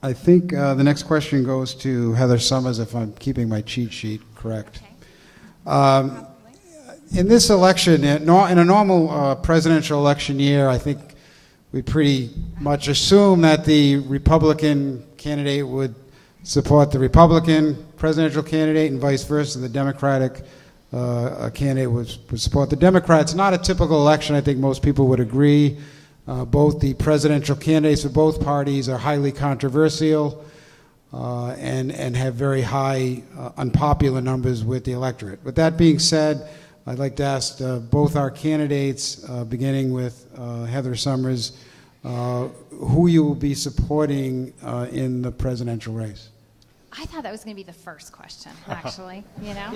I think the next question goes to Heather Summers, if I'm keeping my cheat sheet correct. Okay. In this election, in a normal presidential election year, I think we pretty much assume that the Republican candidate would support the Republican presidential candidate and vice versa. The Democratic candidate would support the Democrats. Not a typical election, I think most people would agree. Both the presidential candidates for both parties are highly controversial and have very high unpopular numbers with the electorate. With that being said, I'd like to ask both our candidates, beginning with Heather Summers, who you will be supporting in the presidential race. I thought that was going to be the first question, actually, you know?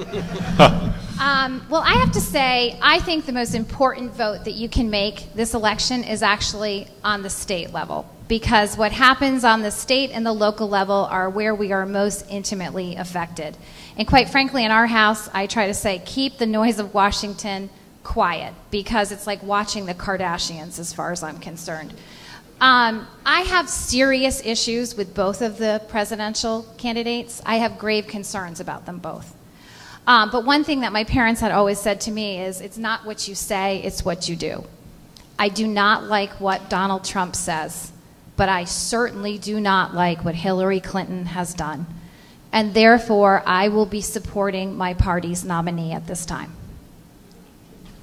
Well, I have to say, I think the most important vote that you can make this election is actually on the state level, because what happens on the state and the local level are where we are most intimately affected. And quite frankly, in our house, I try to say, keep the noise of Washington quiet, because it's like watching the Kardashians as far as I'm concerned. I have serious issues with both of the presidential candidates. I have grave concerns about them both. But one thing that my parents had always said to me is, it's not what you say, it's what you do. I do not like what Donald Trump says, but I certainly do not like what Hillary Clinton has done. And therefore, I will be supporting my party's nominee at this time.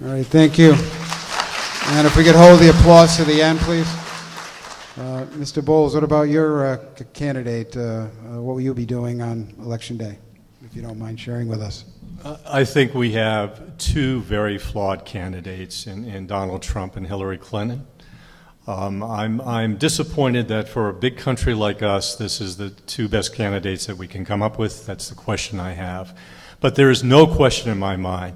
All right, thank you. And if we could hold the applause to the end, please. Mr. Bowles, what about your candidate? What will you be doing on Election Day, if you don't mind sharing with us? I think we have two very flawed candidates in Donald Trump and Hillary Clinton. I'm disappointed that for a big country like us, this is the two best candidates that we can come up with. That's the question I have. But there is no question in my mind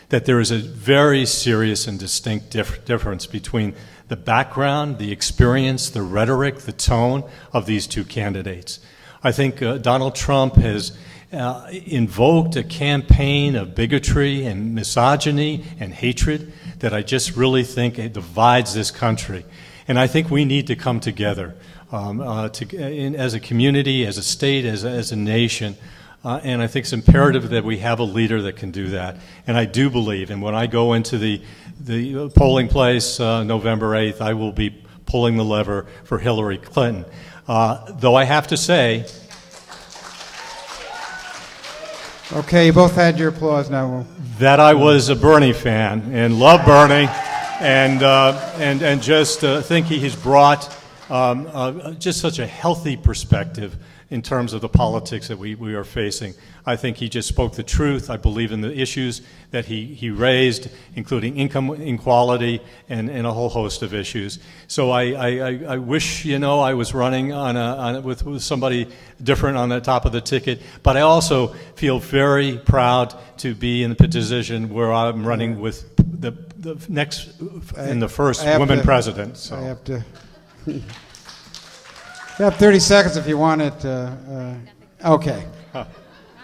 that there is a very serious and distinct difference between the background, the experience, the rhetoric, the tone of these two candidates. I think Donald Trump has invoked a campaign of bigotry and misogyny and hatred that I just really think it divides this country. And I think we need to come together as a community, as a state, as a nation. And I think it's imperative that we have a leader that can do that. And I do believe, and when I go into the polling place November 8th, I will be pulling the lever for Hillary Clinton. Though I have to say... Okay, you both had your applause now. That I was a Bernie fan and love Bernie, and just think he has brought just such a healthy perspective in terms of the politics that we are facing. I think he just spoke the truth. I believe in the issues that he raised, including income inequality and a whole host of issues. So I wish, I was running with somebody different on the top of the ticket, but I also feel very proud to be in the position where I'm running with the next and the first woman president. So. I have to... You have 30 seconds if you want it. Okay.